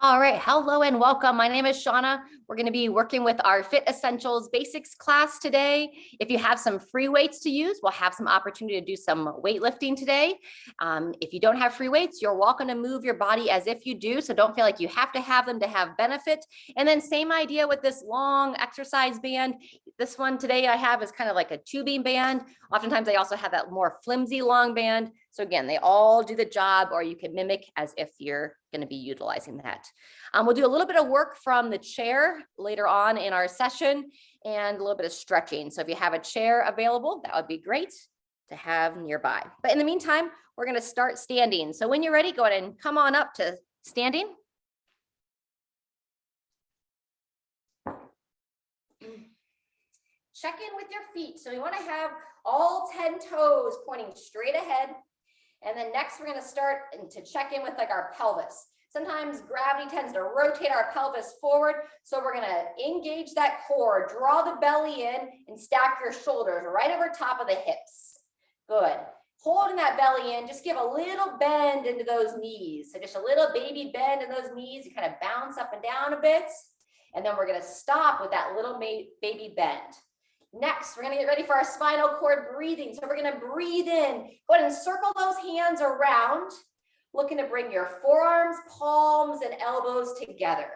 All right, hello and welcome. My name is Shauna. We're going to be working with our Fit Essentials Basics class today. If you have some free weights to use, we'll have some opportunity to do some weightlifting today. If you don't have free weights, you're welcome to move your body as if you do, so don't feel like you have to have them to have benefit. And then same idea with this long exercise band. This one today I have is kind of like a tubing band. Oftentimes I also have that more flimsy long band. So again, they all do the job, or you can mimic as if you're going to be utilizing that. We'll do a little bit of work from the chair later on in our session and a little bit of stretching. So if you have a chair available, that would be great to have nearby. But in the meantime, we're going to start standing. So when you're ready, go ahead and come on up to standing. Check in with your feet. So you want to have all 10 toes pointing straight ahead. And then next we're going to start to check in with like our pelvis. Sometimes gravity tends to rotate our pelvis forward. So we're going to engage that core, draw the belly in and stack your shoulders right over top of the hips. Good. Holding that belly in, just give a little bend into those knees. So just a little baby bend in those knees. You kind of bounce up and down a bit. And then we're going to stop with that little baby bend. Next, we're going to get ready for our spinal cord breathing. So we're going to breathe in. Go ahead and circle those hands around. Looking to bring your forearms, palms, and elbows together.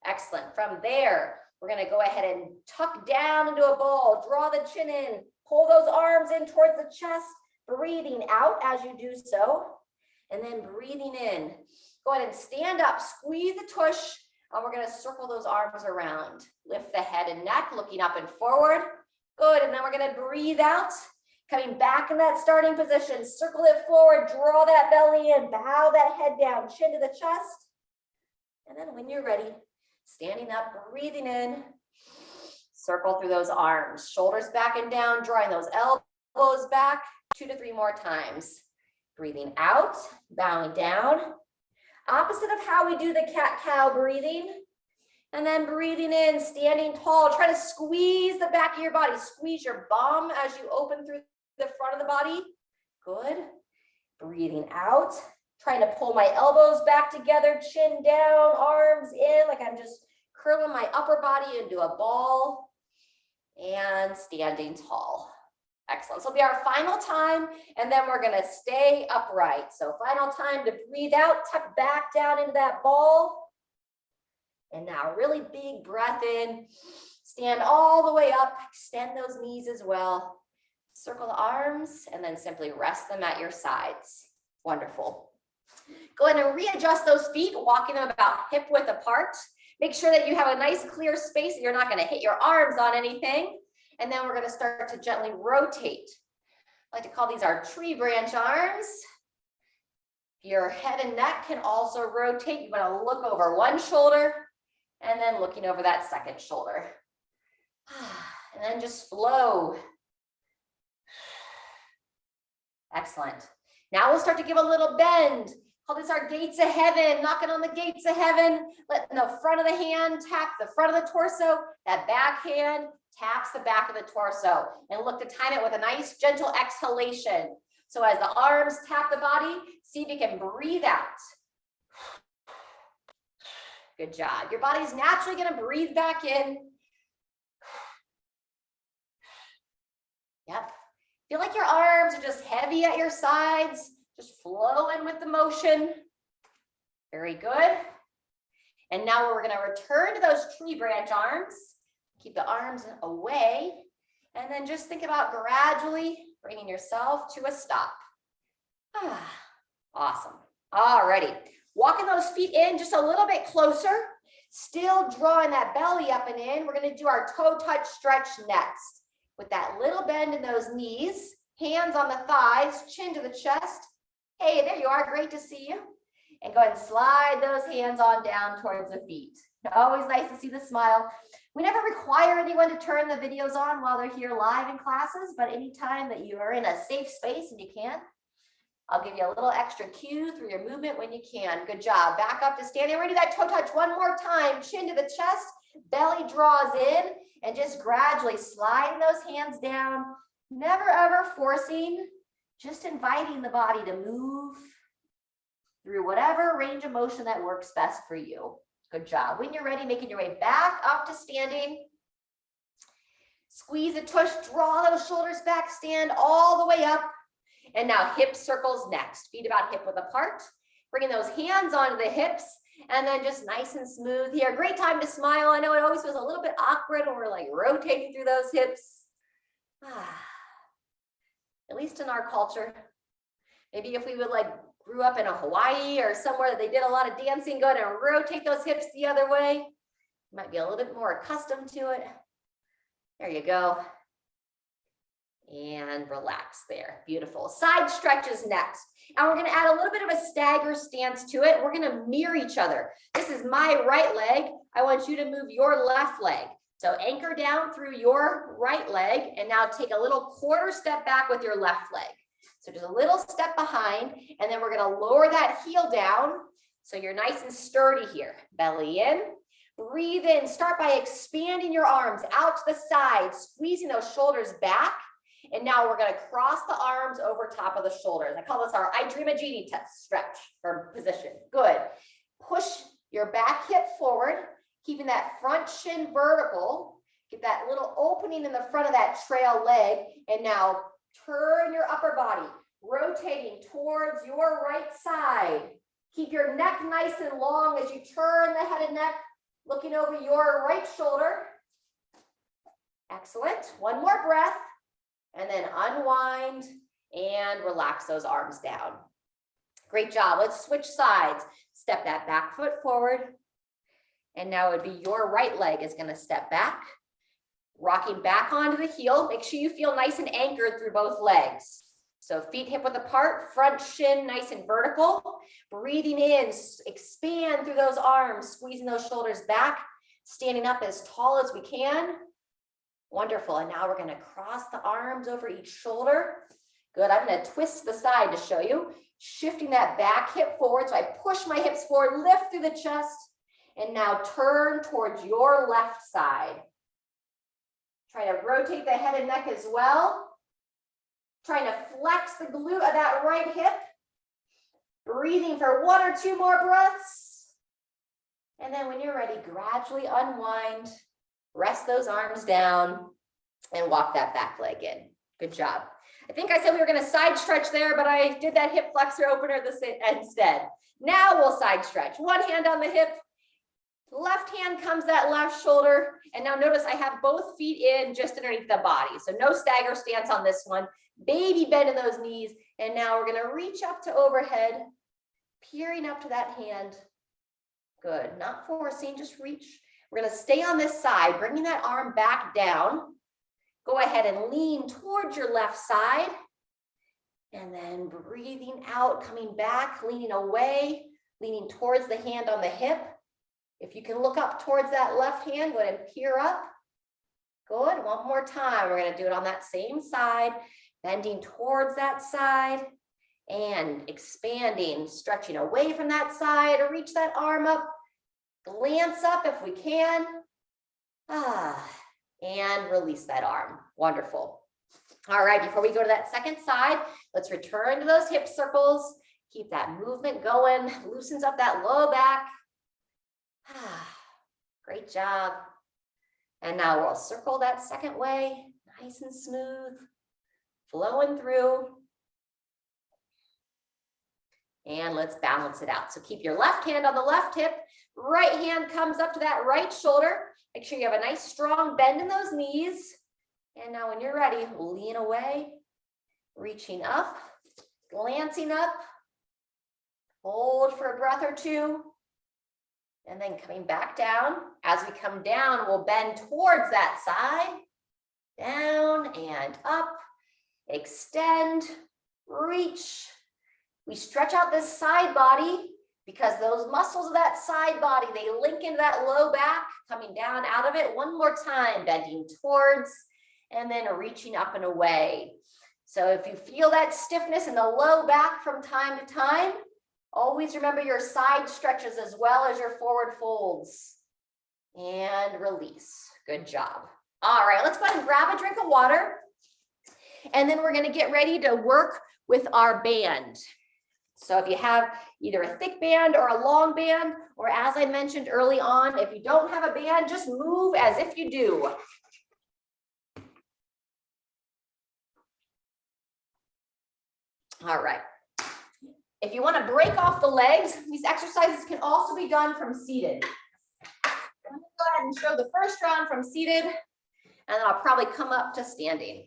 Excellent. From there, we're going to go ahead and tuck down into a ball. Draw the chin in. Pull those arms in towards the chest. Breathing out as you do so. And then breathing in. Go ahead and stand up. Squeeze the tush. And we're going to circle those arms around. Lift the head and neck, looking up and forward. Good, and then we're going to breathe out, coming back in that starting position. Circle it forward, draw that belly in, bow that head down, chin to the chest. And then when you're ready, standing up, breathing in, circle through those arms, shoulders back and down, drawing those elbows back, 2 to 3 more times. Breathing out, bowing down. Opposite of how we do the cat-cow breathing. And then breathing in, standing tall. Try to squeeze the back of your body. Squeeze your bum as you open through the front of the body. Good. Breathing out. Trying to pull my elbows back together, chin down, arms in, like I'm just curling my upper body into a ball. And standing tall. Excellent. So it'll be our final time, and then we're going to stay upright. So final time to breathe out, tuck back down into that ball. And now really big breath in, stand all the way up, extend those knees as well. Circle the arms and then simply rest them at your sides. Wonderful. Go ahead and readjust those feet, walking them about hip width apart. Make sure that you have a nice clear space and you're not going to hit your arms on anything. And then we're going to start to gently rotate. I like to call these our tree branch arms. Your head and neck can also rotate. You want to look over one shoulder and then looking over that second shoulder. And then just flow. Excellent. Now we'll start to give a little bend. Call this our gates of heaven, knocking on the gates of heaven. Letting the front of the hand tap the front of the torso. That back hand taps the back of the torso. And look to time it with a nice gentle exhalation. So as the arms tap the body, see if you can breathe out. Good job. Your body's naturally going to breathe back in. Yep. Feel like your arms are just heavy at your sides, just flowing with the motion. Very good. And now we're going to return to those tree branch arms. Keep the arms away. And then just think about gradually bringing yourself to a stop. Awesome. All righty. Walking those feet in just a little bit closer, still drawing that belly up and in. We're going to do our toe touch stretch next. With that little bend in those knees, hands on the thighs, chin to the chest. Hey, there you are. Great to see you. And go ahead and slide those hands on down towards the feet. Always nice to see the smile. We never require anyone to turn the videos on while they're here live in classes, but anytime that you are in a safe space and you can, I'll give you a little extra cue through your movement when you can. Good job. Back up to standing. We're going to do that toe touch one more time. Chin to the chest, belly draws in, and just gradually sliding those hands down. Never ever forcing, just inviting the body to move through whatever range of motion that works best for you. Good job. When you're ready, making your way back up to standing. Squeeze a tush, draw those shoulders back, stand all the way up. And now hip circles next. Feet about hip width apart. Bringing those hands onto the hips and then just nice and smooth here. Great time to smile. I know it always feels a little bit awkward when we're like rotating through those hips. At least in our culture. Maybe if we would like grew up in a Hawaii or somewhere that they did a lot of dancing, go ahead and rotate those hips the other way. You might be a little bit more accustomed to it. There you go. And relax there. Beautiful. Side stretches next. And we're going to add a little bit of a stagger stance to it. We're going to mirror each other. This is my right leg. I want you to move your left leg. So anchor down through your right leg and now take a little quarter step back with your left leg. So just a little step behind, and then we're going to lower that heel down so you're nice and sturdy here. Belly in. Breathe in. Start by expanding your arms out to the side, squeezing those shoulders back. And now we're going to cross the arms over top of the shoulders. I call this our I Dream a Genie test stretch or position. Good. Push your back hip forward, keeping that front shin vertical. Get that little opening in the front of that trail leg. And now turn your upper body, rotating towards your right side. Keep your neck nice and long as you turn the head and neck, looking over your right shoulder. Excellent. One more breath. And then unwind and relax those arms down. Great job. Let's switch sides. Step that back foot forward. And now it would be your right leg is going to step back, rocking back onto the heel. Make sure you feel nice and anchored through both legs. So feet hip width apart, front shin nice and vertical. Breathing in, expand through those arms, squeezing those shoulders back, standing up as tall as we can. Wonderful. And now we're going to cross the arms over each shoulder. Good. I'm going to twist to the side to show you. Shifting that back hip forward. So I push my hips forward, lift through the chest, and now turn towards your left side. Try to rotate the head and neck as well. Trying to flex the glute of that right hip. Breathing for 1 or 2 more breaths. And then when you're ready, gradually unwind. Rest those arms down and walk that back leg in. Good job. I think I said we were going to side stretch there, but I did that hip flexor opener instead. Now we'll side stretch. One hand on the hip. Left hand comes that left shoulder. And now notice I have both feet in just underneath the body. So no stagger stance on this one. Baby bend in those knees. And now we're going to reach up to overhead, peering up to that hand. Good. Not forcing, just reach. We're going to stay on this side, bringing that arm back down. Go ahead and lean towards your left side. And then breathing out, coming back, leaning away, leaning towards the hand on the hip. If you can look up towards that left hand, go ahead and peer up. Good. One more time. We're going to do it on that same side, bending towards that side and expanding, stretching away from that side to reach that arm up. Glance up if we can. And release that arm. Wonderful. All right, before we go to that second side, let's return to those hip circles. Keep that movement going. Loosens up that low back. Great job. And now we'll circle that second way. Nice and smooth. Flowing through. And let's balance it out. So keep your left hand on the left hip. Right hand comes up to that right shoulder. Make sure you have a nice strong bend in those knees. And now when you're ready, lean away, reaching up, glancing up. Hold for a breath or 2. And then coming back down. As we come down, we'll bend towards that side. Down and up. Extend, reach. We stretch out this side body because those muscles of that side body, they link into that low back, coming down out of it. One more time, bending towards and then reaching up and away. So if you feel that stiffness in the low back from time to time, always remember your side stretches as well as your forward folds. And release. Good job. All right, let's go ahead and grab a drink of water. And then we're going to get ready to work with our band. So if you have either a thick band or a long band, or as I mentioned early on, if you don't have a band, just move as if you do. All right. If you want to break off the legs, these exercises can also be done from seated. I'm going to go ahead and show the first round from seated, and then I'll probably come up to standing.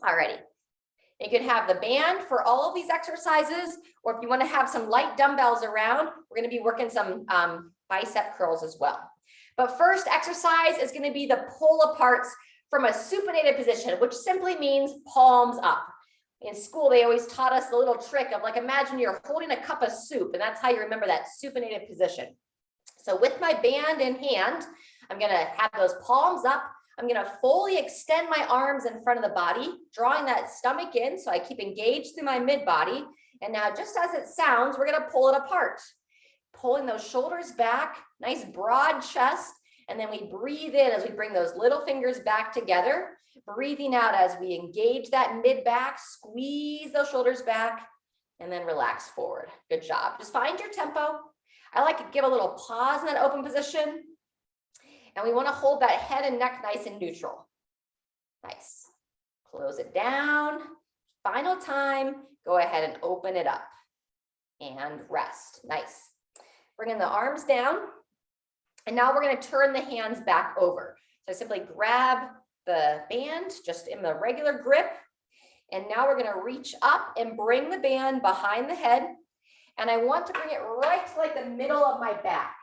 All righty. You can have the band for all of these exercises, or if you want to have some light dumbbells around, we're going to be working some bicep curls as well. But first exercise is going to be the pull aparts from a supinated position, which simply means palms up. In school, they always taught us the little trick of like, imagine you're holding a cup of soup, and that's how you remember that supinated position. So with my band in hand, I'm going to have those palms up. I'm going to fully extend my arms in front of the body, drawing that stomach in so I keep engaged through my mid body. And now, just as it sounds, we're going to pull it apart, pulling those shoulders back, nice broad chest. And then we breathe in as we bring those little fingers back together, breathing out as we engage that mid back, squeeze those shoulders back, and then relax forward. Good job. Just find your tempo. I like to give a little pause in that open position. And we want to hold that head and neck nice and neutral. Nice. Close it down. Final time. Go ahead and open it up. And rest. Nice. Bringing the arms down. And now we're going to turn the hands back over. So simply grab the band just in the regular grip. And now we're going to reach up and bring the band behind the head. And I want to bring it right to like the middle of my back.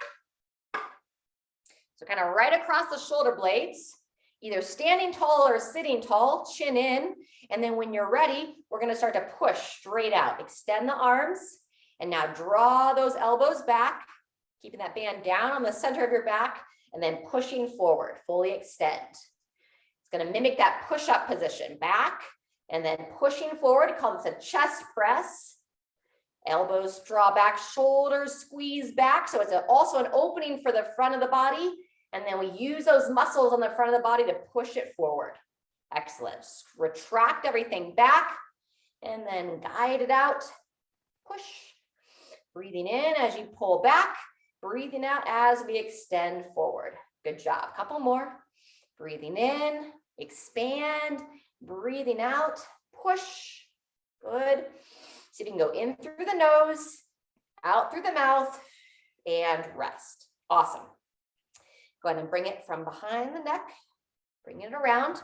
So kind of right across the shoulder blades, either standing tall or sitting tall, chin in. And then when you're ready, we're going to start to push straight out. Extend the arms. And now draw those elbows back, keeping that band down on the center of your back, and then pushing forward, fully extend. It's going to mimic that push-up position, back, and then pushing forward. Call this a chest press. Elbows draw back, shoulders squeeze back. So it's also an opening for the front of the body. And then we use those muscles on the front of the body to push it forward. Excellent. Retract everything back and then guide it out. Push. Breathing in as you pull back. Breathing out as we extend forward. Good job. Couple more. Breathing in, expand, breathing out, push. Good. See if you can go in through the nose, out through the mouth, and rest. Awesome. Go ahead and bring it from behind the neck, bring it around.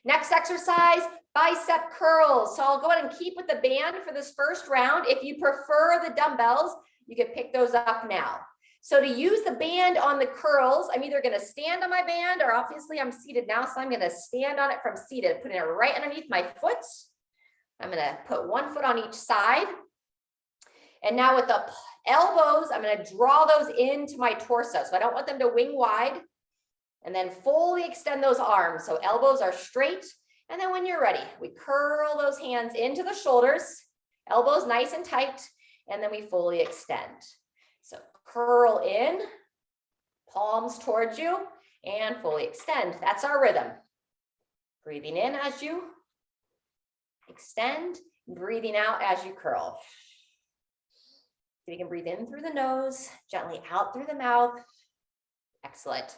Next exercise, bicep curls. So I'll go ahead and keep with the band for this first round. If you prefer the dumbbells, you can pick those up now. So to use the band on the curls, I'm either going to stand on my band, or obviously I'm seated now, so I'm going to stand on it from seated, putting it right underneath my foot. I'm going to put one foot on each side. And now with the elbows, I'm going to draw those into my torso. So I don't want them to wing wide. And then fully extend those arms. So elbows are straight. And then when you're ready, we curl those hands into the shoulders, elbows nice and tight, and then we fully extend. So curl in, palms towards you, and fully extend. That's our rhythm. Breathing in as you extend, breathing out as you curl. So you can breathe in through the nose, gently out through the mouth. Excellent.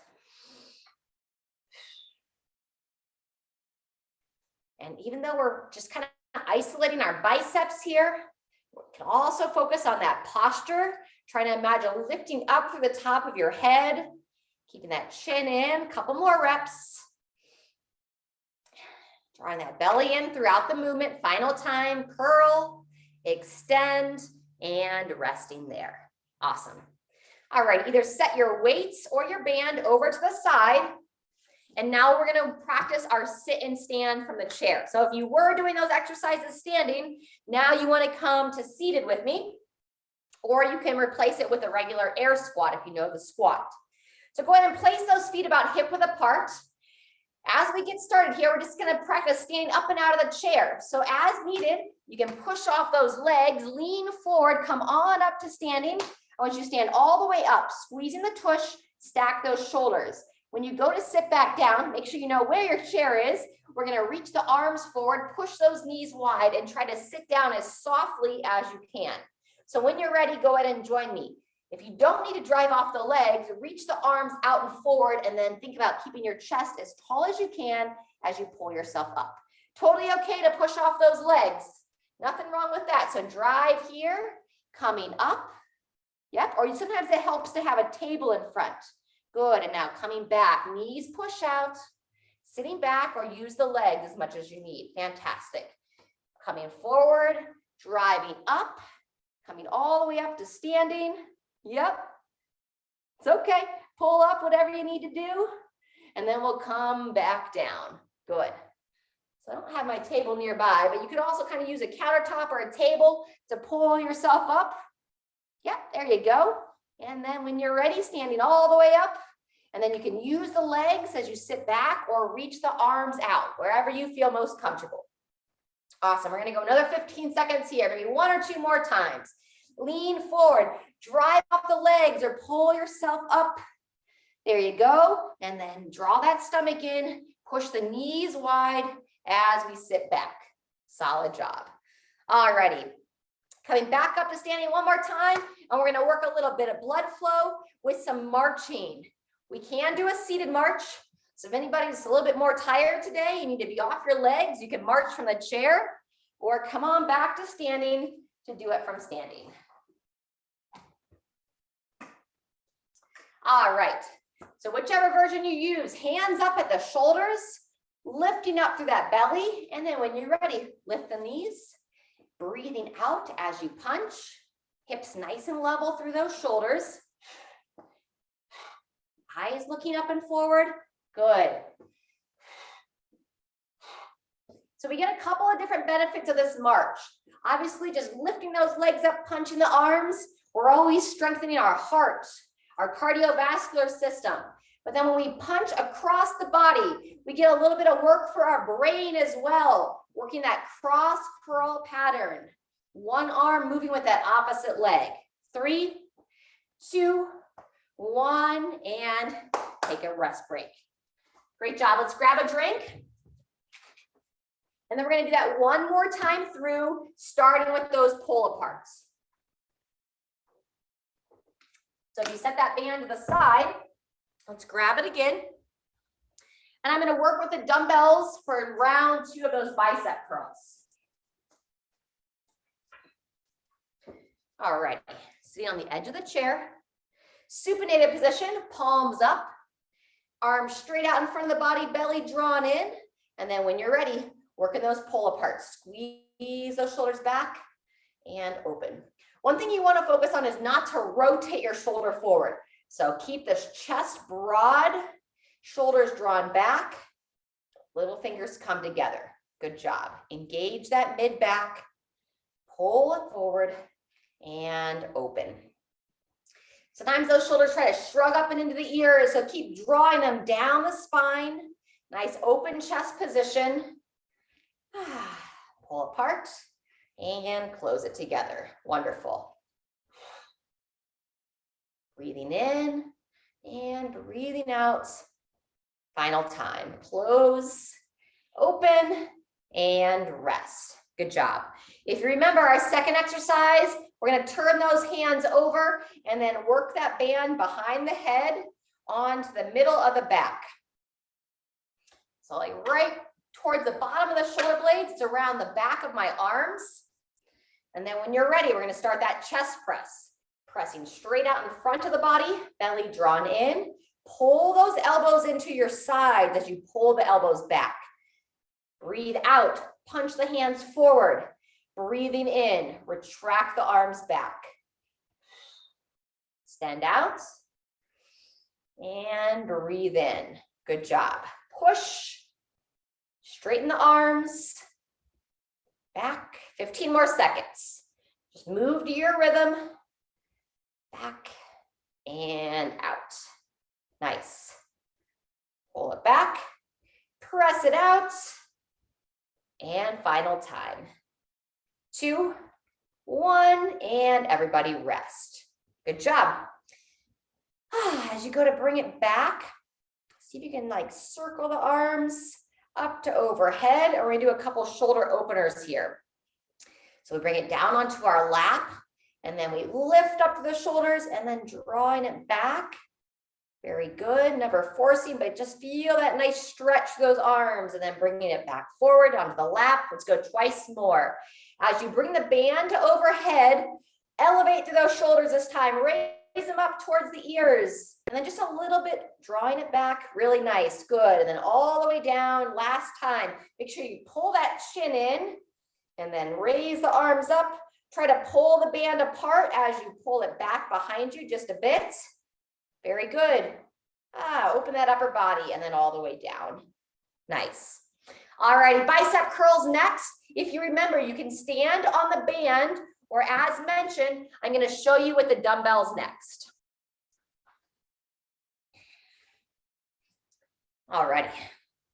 And even though we're just kind of isolating our biceps here, we can also focus on that posture, trying to imagine lifting up through the top of your head, keeping that chin in, a couple more reps. Drawing that belly in throughout the movement. Final time, curl, extend, and resting there. Awesome. All right, either set your weights or your band over to the side. And now we're going to practice our sit and stand from the chair. So if you were doing those exercises standing, now you want to come to seated with me, or you can replace it with a regular air squat if you know the squat. So go ahead and place those feet about hip width apart. As we get started here, we're just going to practice standing up and out of the chair. So as needed, you can push off those legs, lean forward, come on up to standing. I want you to stand all the way up, squeezing the tush, stack those shoulders. When you go to sit back down, make sure you know where your chair is. We're going to reach the arms forward, push those knees wide, and try to sit down as softly as you can. So when you're ready, go ahead and join me. If you don't need to drive off the legs, reach the arms out and forward, and then think about keeping your chest as tall as you can as you pull yourself up. Totally okay to push off those legs. Nothing wrong with that. So drive here, coming up. Yep, or sometimes it helps to have a table in front. Good, and now coming back, knees push out, sitting back, or use the legs as much as you need. Fantastic. Coming forward, driving up, coming all the way up to standing. Yep, it's okay. Pull up whatever you need to do, and then we'll come back down. Good. So I don't have my table nearby, but you could also kind of use a countertop or a table to pull yourself up. Yep, there you go. And then when you're ready, standing all the way up, and then you can use the legs as you sit back or reach the arms out, wherever you feel most comfortable. Awesome, we're gonna go another 15 seconds here, maybe 1 or 2 more times. Lean forward, drive up the legs or pull yourself up. There you go. And then draw that stomach in, push the knees wide as we sit back. Solid job. Alrighty. Coming back up to standing one more time, and we're gonna work a little bit of blood flow with some marching. We can do a seated march. So if anybody's a little bit more tired today, you need to be off your legs, you can march from the chair, or come on back to standing to do it from standing. All right, so whichever version you use, hands up at the shoulders, lifting up through that belly, and then when you're ready, lift the knees, breathing out as you punch, hips nice and level through those shoulders, eyes looking up and forward, good. So we get a couple of different benefits of this march. Obviously, just lifting those legs up, punching the arms, we're always strengthening our heart, our cardiovascular system. But then when we punch across the body, we get a little bit of work for our brain as well, working that cross curl pattern. One arm moving with that opposite leg. 3, 2, 1, and take a rest break. Great job. Let's grab a drink. And then we're going to do that one more time through, starting with those pull aparts. So if you set that band to the side, let's grab it again. And I'm going to work with the dumbbells for round 2 of those bicep curls. All right, sitting on the edge of the chair, supinated position, palms up, arms straight out in front of the body, belly drawn in. And then when you're ready, working those pull aparts, squeeze those shoulders back and open. One thing you want to focus on is not to rotate your shoulder forward. So keep this chest broad, shoulders drawn back, little fingers come together. Good job. Engage that mid back, pull it forward and open. Sometimes those shoulders try to shrug up and into the ears, so keep drawing them down the spine. Nice open chest position. Pull apart and close it together. Wonderful. Breathing in and breathing out. Final time. Close, open, and rest. Good job. If you remember our second exercise, we're going to turn those hands over and then work that band behind the head onto the middle of the back. So like right towards the bottom of the shoulder blades, it's around the back of my arms. And then when you're ready, we're going to start that chest press. Pressing straight out in front of the body, belly drawn in. Pull those elbows into your sides as you pull the elbows back. Breathe out, punch the hands forward. Breathing in, retract the arms back. Stand out and breathe in. Good job. Push, straighten the arms, back. 15 more seconds. Just move to your rhythm. Back and out. Nice. Pull it back, press it out, and final time. 2, 1, and everybody rest. Good job. As you go to bring it back, See if you can like circle the arms up to overhead, and we're gonna do a couple shoulder openers here. So we bring it down onto our lap, and then we lift up to the shoulders and then drawing it back. Very good, never forcing, but just feel that nice stretch through those arms, and then bringing it back forward onto the lap. Let's go twice more. As you bring the band to overhead, elevate through those shoulders this time, raise them up towards the ears, and then just a little bit, drawing it back, really nice, good. And then all the way down, last time. Make sure you pull that chin in, and then raise the arms up. Try to pull the band apart as you pull it back behind you just a bit. Very good. Open that upper body and then all the way down. Nice. All right, bicep curls next. If you remember, you can stand on the band, or as mentioned, I'm going to show you with the dumbbells next. All righty.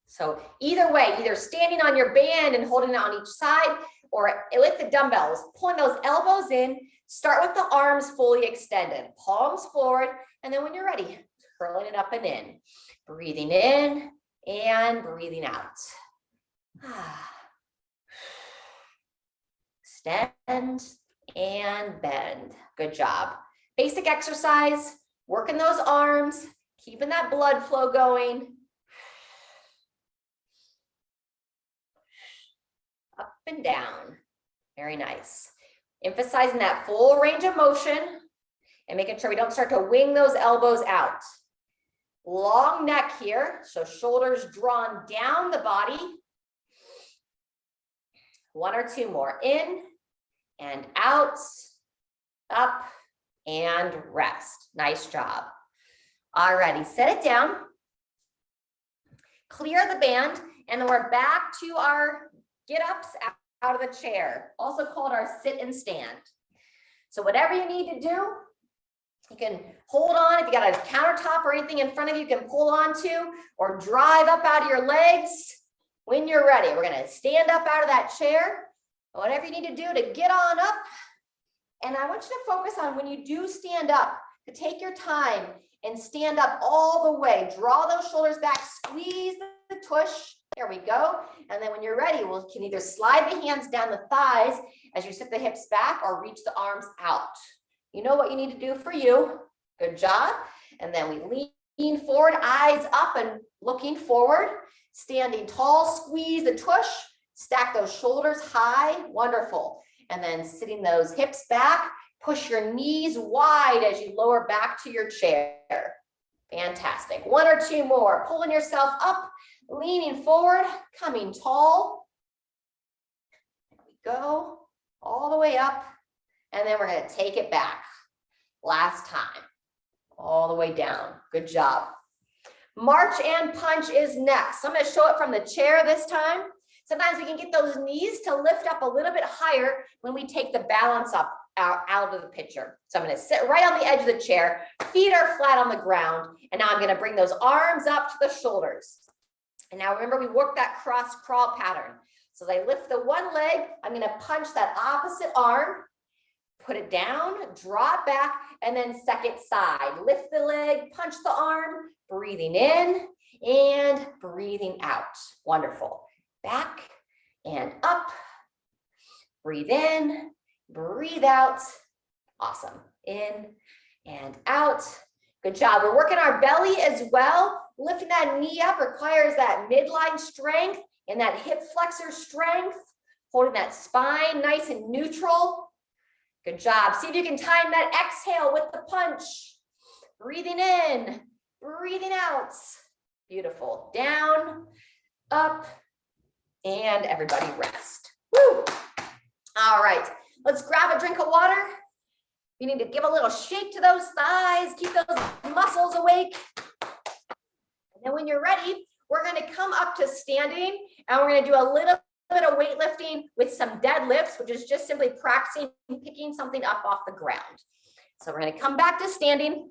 So either way, either standing on your band and holding it on each side, or with the dumbbells, pulling those elbows in. Start with the arms fully extended, palms forward, and then when you're ready, curling it up and in. Breathing in and breathing out. Extend and bend. Good job. Basic exercise, working those arms, keeping that blood flow going. Up and down. Very nice. Emphasizing that full range of motion and making sure we don't start to wing those elbows out. Long neck here, so shoulders drawn down the body. One or two more. In and out, up and rest. Nice job. Alrighty, set it down. Clear the band, and then we're back to our get-ups out of the chair, also called our sit and stand. So whatever you need to do, you can hold on. If you got a countertop or anything in front of you, you can pull onto, or drive up out of your legs. When you're ready, we're gonna stand up out of that chair. Whatever you need to do to get on up. And I want you to focus on when you do stand up, to take your time and stand up all the way. Draw those shoulders back, squeeze the tush. There we go. And then when you're ready, we can either slide the hands down the thighs as you sit the hips back, or reach the arms out. You know what you need to do for you. Good job. And then we lean forward, eyes up and looking forward. Standing tall, squeeze the tush, stack those shoulders high. Wonderful. And then sitting those hips back, push your knees wide as you lower back to your chair. Fantastic. One or two more. Pulling yourself up, leaning forward, coming tall. There we go. All the way up. And then we're going to take it back. Last time. All the way down. Good job. March and punch is next. So I'm going to show it from the chair this time. Sometimes we can get those knees to lift up a little bit higher when we take the balance up out of the picture. So I'm going to sit right on the edge of the chair. Feet are flat on the ground. And now I'm going to bring those arms up to the shoulders. And now remember, we work that cross crawl pattern. So as I lift the one leg, I'm going to punch that opposite arm, put it down, draw it back, and then second side. Lift the leg, punch the arm, breathing in and breathing out. Wonderful. Back and up. Breathe in, breathe out. Awesome. In and out. Good job. We're working our belly as well. Lifting that knee up requires that midline strength and that hip flexor strength. Holding that spine nice and neutral. Good job. See if you can time that exhale with the punch. Breathing in, breathing out. Beautiful. Down, up, and everybody rest. Woo! All right, let's grab a drink of water. You need to give a little shake to those thighs, keep those muscles awake. And then when you're ready, we're going to come up to standing, and we're going to do a little bit of weightlifting with some deadlifts, which is just simply practicing picking something up off the ground. So we're going to come back to standing.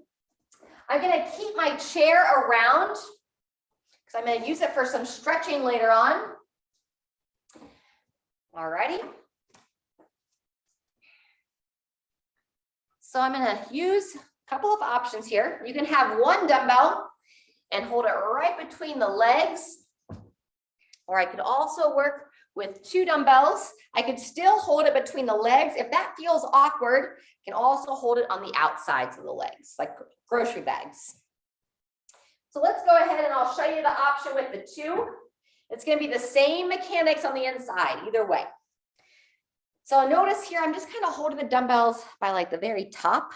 I'm going to keep my chair around because I'm going to use it for some stretching later on. All righty. So I'm going to use a couple of options here. You can have one dumbbell and hold it right between the legs. Or I could also work with 2 dumbbells. I could still hold it between the legs. If that feels awkward, you can also hold it on the outsides of the legs, like grocery bags. So let's go ahead and I'll show you the option with the 2. It's going to be the same mechanics on the inside, either way. So notice here, I'm just kind of holding the dumbbells by like the very top,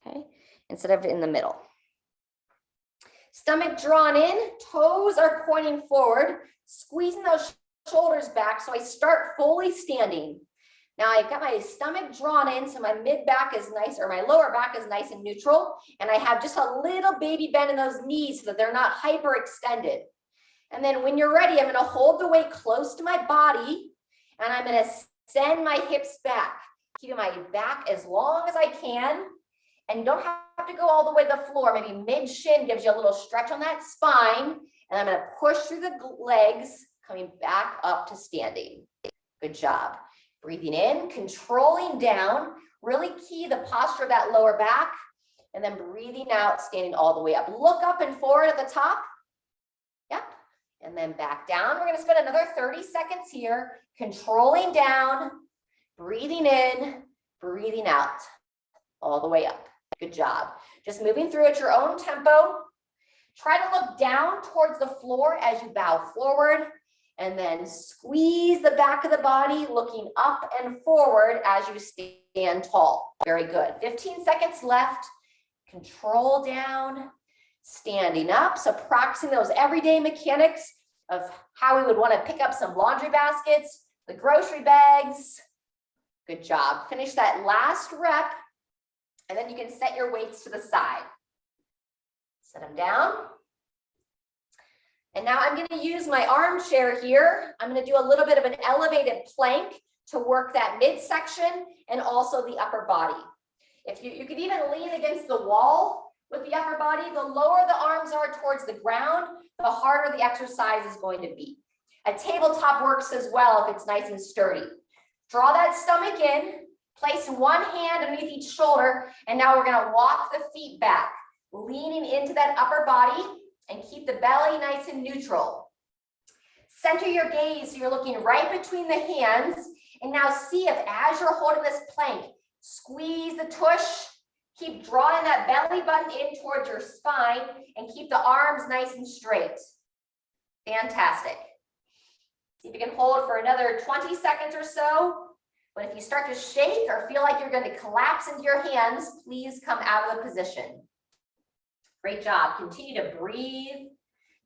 okay, instead of in the middle. Stomach drawn in, toes are pointing forward, squeezing those shoulders back so I start fully standing. Now I've got my stomach drawn in, so my mid back is nice, or my lower back is nice and neutral, and I have just a little baby bend in those knees so that they're not hyperextended. And then when you're ready, I'm going to hold the weight close to my body, and I'm going to send my hips back, keeping my back as long as I can. And you don't have to go all the way to the floor. Maybe mid shin gives you a little stretch on that spine. And I'm going to push through the legs, coming back up to standing. Good job. Breathing in, controlling down, really key the posture of that lower back, and then breathing out, standing all the way up. Look up and forward at the top. Yep. And then back down. We're going to spend another 30 seconds here, controlling down, breathing in, breathing out, all the way up. Good job. Just moving through at your own tempo. Try to look down towards the floor as you bow forward, and then squeeze the back of the body, looking up and forward as you stand tall. Very good. 15 seconds left. Control down, standing up. So practicing those everyday mechanics of how we would want to pick up some laundry baskets, the grocery bags. Good job. Finish that last rep, and then you can set your weights to the side. Set them down. And now I'm going to use my armchair here. I'm going to do a little bit of an elevated plank to work that midsection and also the upper body. If you could even lean against the wall with the upper body. The lower the arms are towards the ground, the harder the exercise is going to be. A tabletop works as well if it's nice and sturdy. Draw that stomach in, place one hand underneath each shoulder, and now we're going to walk the feet back, leaning into that upper body, and keep the belly nice and neutral. Center your gaze so you're looking right between the hands, and now see if as you're holding this plank, squeeze the tush, keep drawing that belly button in towards your spine, and keep the arms nice and straight. Fantastic. See if you can hold for another 20 seconds or so. But if you start to shake or feel like you're going to collapse into your hands, please come out of the position. Great job. Continue to breathe.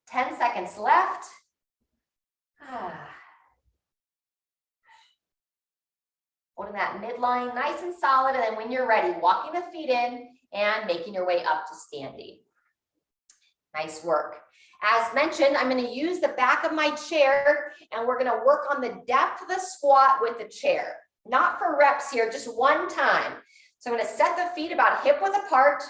10 seconds left. Holding that midline nice and solid, and then when you're ready, walking the feet in and making your way up to standing. Nice work. As mentioned, I'm going to use the back of my chair, and we're going to work on the depth of the squat with the chair. Not for reps here, just one time. So I'm going to set the feet about hip width apart,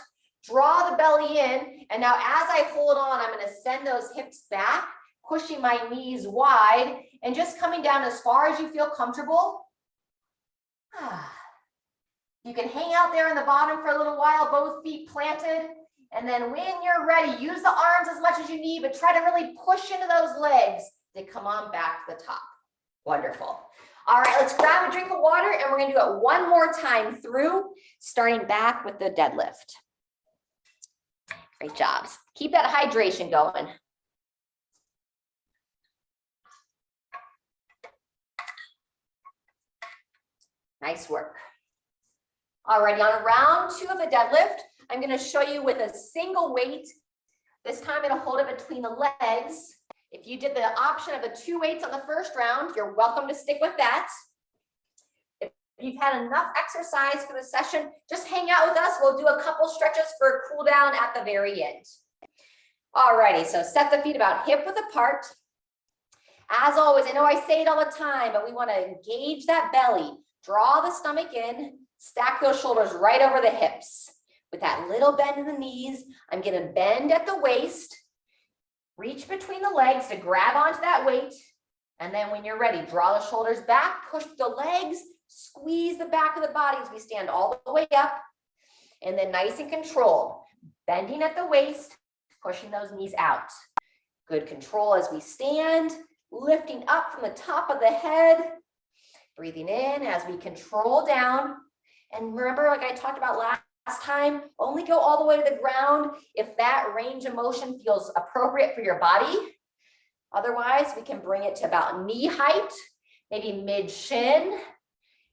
draw the belly in, and now as I hold on, I'm going to send those hips back, pushing my knees wide, and just coming down as far as you feel comfortable. You can hang out there in the bottom for a little while, both feet planted, and then when you're ready, use the arms as much as you need, but try to really push into those legs to come on back to the top. Wonderful. All right, let's grab a drink of water, and we're going to do it one more time through, starting back with the deadlift. Great job. Keep that hydration going. Nice work. All righty, on round 2 of the deadlift, I'm going to show you with a single weight. This time I'm going to hold it between the legs. If you did the option of the 2 weights on the first round, you're welcome to stick with that. If you've had enough exercise for the session, just hang out with us. We'll do a couple stretches for a cool down at the very end. All righty, so set the feet about hip width apart. As always, I know I say it all the time, but we want to engage that belly. Draw the stomach in, stack those shoulders right over the hips. With that little bend in the knees, I'm going to bend at the waist, reach between the legs to grab onto that weight, and then when you're ready, draw the shoulders back, push the legs, squeeze the back of the body as we stand all the way up, and then nice and controlled, bending at the waist, pushing those knees out. Good control as we stand, lifting up from the top of the head, breathing in as we control down. And remember, like I talked about last time, only go all the way to the ground if that range of motion feels appropriate for your body. Otherwise, we can bring it to about knee height, maybe mid-shin,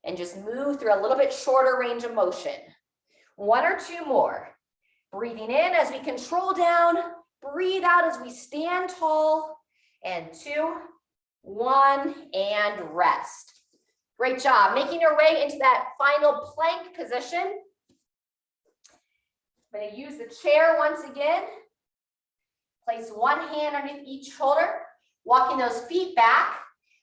and just move through a little bit shorter range of motion. 1 or 2 more. Breathing in as we control down, breathe out as we stand tall, and 2, 1, and rest. Great job. Making your way into that final plank position. I'm going to use the chair once again. Place one hand underneath each shoulder, walking those feet back,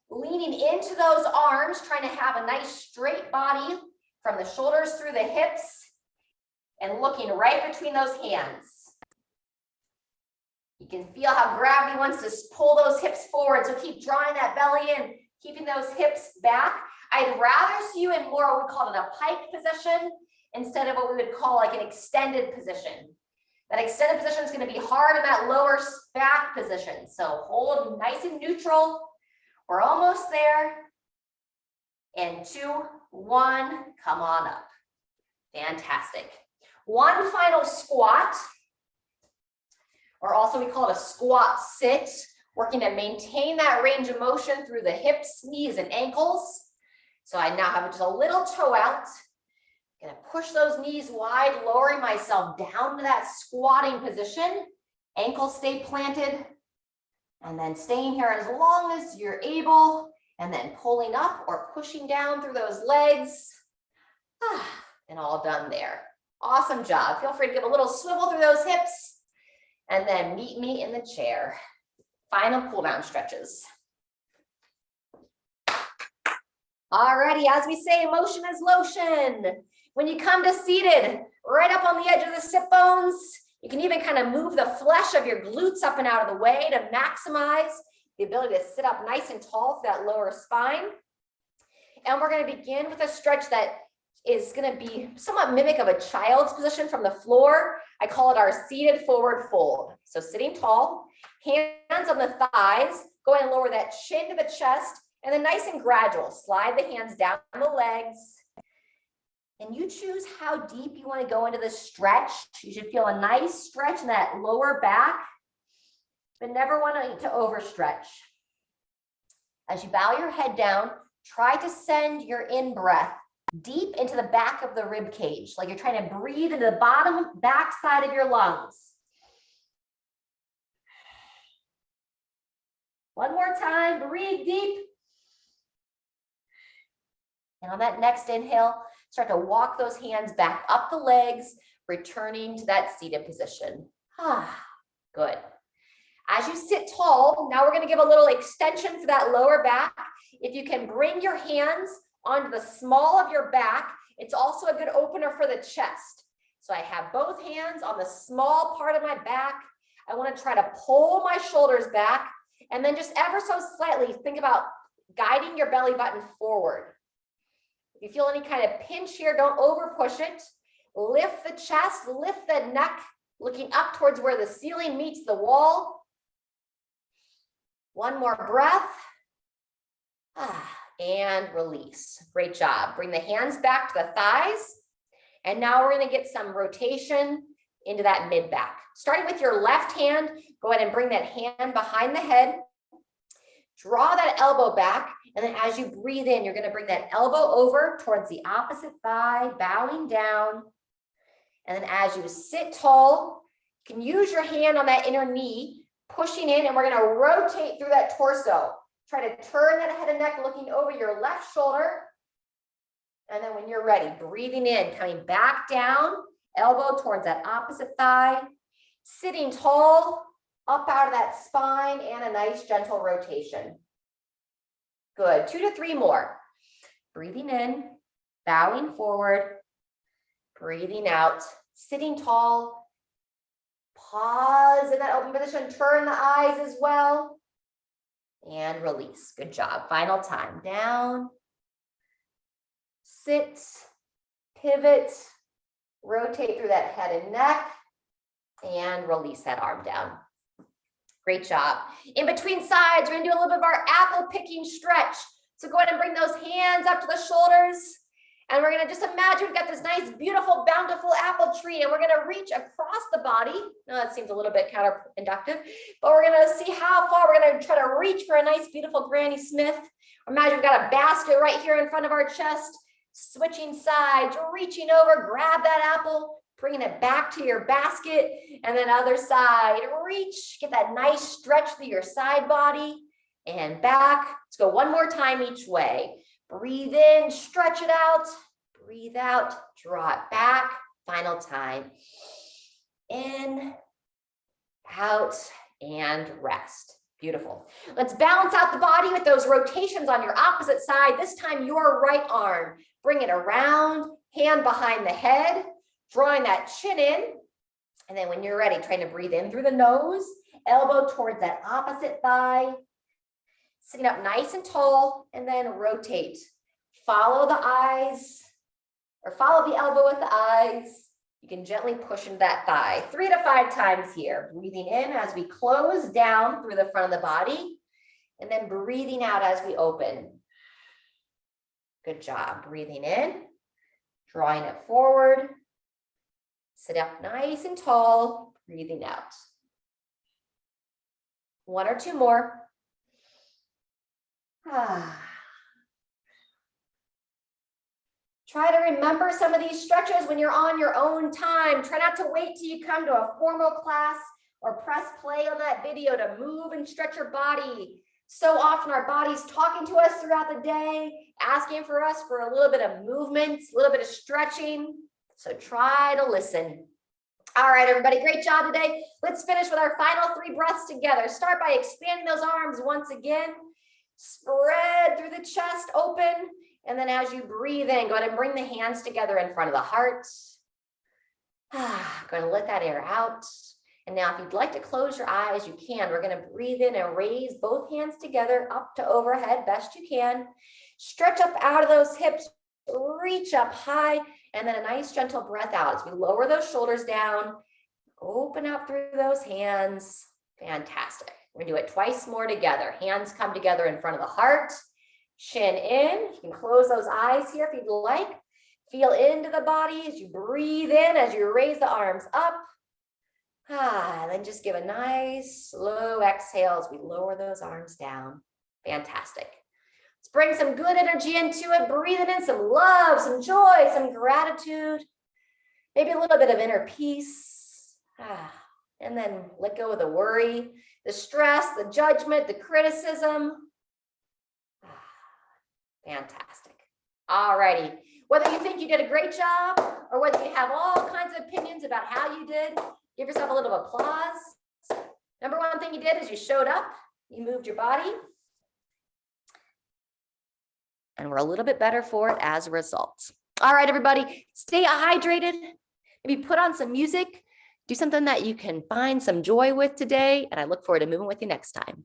leaning into those arms, trying to have a nice straight body from the shoulders through the hips, and looking right between those hands. You can feel how gravity wants to pull those hips forward, so keep drawing that belly in, keeping those hips back. I'd rather see you in more what we call it a pike position instead of what we would call like an extended position. That extended position is going to be hard in that lower back position. So hold nice and neutral. We're almost there. And 2, 1, come on up. Fantastic. One final squat, or also we call it a squat sit, working to maintain that range of motion through the hips, knees, and ankles. So I now have just a little toe out. I'm gonna push those knees wide, lowering myself down to that squatting position. Ankles stay planted. And then staying here as long as you're able, and then pulling up or pushing down through those legs. And all done there. Awesome job. Feel free to give a little swivel through those hips, and then meet me in the chair. Final cool down stretches. Alrighty, as we say, motion is lotion. When you come to seated, right up on the edge of the sit bones, you can even kind of move the flesh of your glutes up and out of the way to maximize the ability to sit up nice and tall for that lower spine. And we're going to begin with a stretch that is going to be somewhat mimic of a child's position from the floor. I call it our seated forward fold. So sitting tall, hands on the thighs, go ahead and lower that chin to the chest, and then nice and gradual, slide the hands down the legs. And you choose how deep you want to go into this stretch. You should feel a nice stretch in that lower back, but never want to overstretch. As you bow your head down, try to send your in-breath deep into the back of the rib cage, like you're trying to breathe into the bottom back side of your lungs. One more time, breathe deep. And on that next inhale, start to walk those hands back up the legs, returning to that seated position. Good. As you sit tall, now we're going to give a little extension for that lower back. If you can bring your hands onto the small of your back, it's also a good opener for the chest. So I have both hands on the small part of my back. I want to try to pull my shoulders back, and then just ever so slightly think about guiding your belly button forward. If you feel any kind of pinch here, don't over push it. Lift the chest, lift the neck, looking up towards where the ceiling meets the wall. One more breath. And release. Great job. Bring the hands back to the thighs. And now we're going to get some rotation into that mid back. Starting with your left hand, go ahead and bring that hand behind the head. Draw that elbow back. And then as you breathe in, you're going to bring that elbow over towards the opposite thigh, bowing down. And then as you sit tall, you can use your hand on that inner knee, pushing in, and we're going to rotate through that torso. Try to turn that head and neck, looking over your left shoulder. And then when you're ready, breathing in, coming back down, elbow towards that opposite thigh, sitting tall, up out of that spine, and a nice gentle rotation. Good. 2 to 3 more. Breathing in, bowing forward, breathing out, sitting tall. Pause in that open position, turn the eyes as well, and release. Good job. Final time. Down, sit, pivot, rotate through that head and neck, and release that arm down. Great job. In between sides, we're gonna do a little bit of our apple picking stretch. So go ahead and bring those hands up to the shoulders. And we're gonna just imagine we've got this nice, beautiful, bountiful apple tree, and we're gonna reach across the body. Now that seems a little bit counterproductive, but we're gonna see how far we're gonna try to reach for a nice, beautiful Granny Smith. Imagine we've got a basket right here in front of our chest, switching sides, reaching over, grab that apple, bringing it back to your basket, and then other side, reach, get that nice stretch through your side body, and back. Let's go one more time each way. Breathe in, stretch it out, breathe out, draw it back. Final time. In, out, and rest. Beautiful. Let's balance out the body with those rotations on your opposite side. This time, your right arm. Bring it around, hand behind the head, drawing that chin in. And then when you're ready, trying to breathe in through the nose, elbow towards that opposite thigh. Sitting up nice and tall, and then rotate. Follow the eyes, or follow the elbow with the eyes. You can gently push into that thigh 3 to 5 times here. Breathing in as we close down through the front of the body, and then breathing out as we open. Good job. Breathing in, drawing it forward. Sit up nice and tall, breathing out. 1 or 2 more. Try to remember some of these stretches when you're on your own time. Try not to wait till you come to a formal class or press play on that video to move and stretch your body. So often our body's talking to us throughout the day, asking for us for a little bit of movement, a little bit of stretching. So try to listen. All right, everybody, great job today. Let's finish with our final 3 breaths together. Start by expanding those arms once again. Spread through the chest, open. And then as you breathe in, go ahead and bring the hands together in front of the heart. Going to let that air out. And now if you'd like to close your eyes, you can. We're going to breathe in and raise both hands together up to overhead, best you can. Stretch up out of those hips, reach up high, and then a nice gentle breath out as we lower those shoulders down. Open up through those hands. Fantastic. We're going to do it twice more together. Hands come together in front of the heart. Chin in. You can close those eyes here if you'd like. Feel into the body as you breathe in, as you raise the arms up. Then just give a nice slow exhale as we lower those arms down. Fantastic. Let's bring some good energy into it. Breathing in some love, some joy, some gratitude. Maybe a little bit of inner peace. And then let go of the worry, the stress, the judgment, the criticism. Fantastic. All righty. Whether you think you did a great job or whether you have all kinds of opinions about how you did, give yourself a little applause. Number one thing you did is you showed up, you moved your body, and we're a little bit better for it as a result. All right, everybody, stay hydrated. Maybe put on some music, do something that you can find some joy with today, and I look forward to moving with you next time.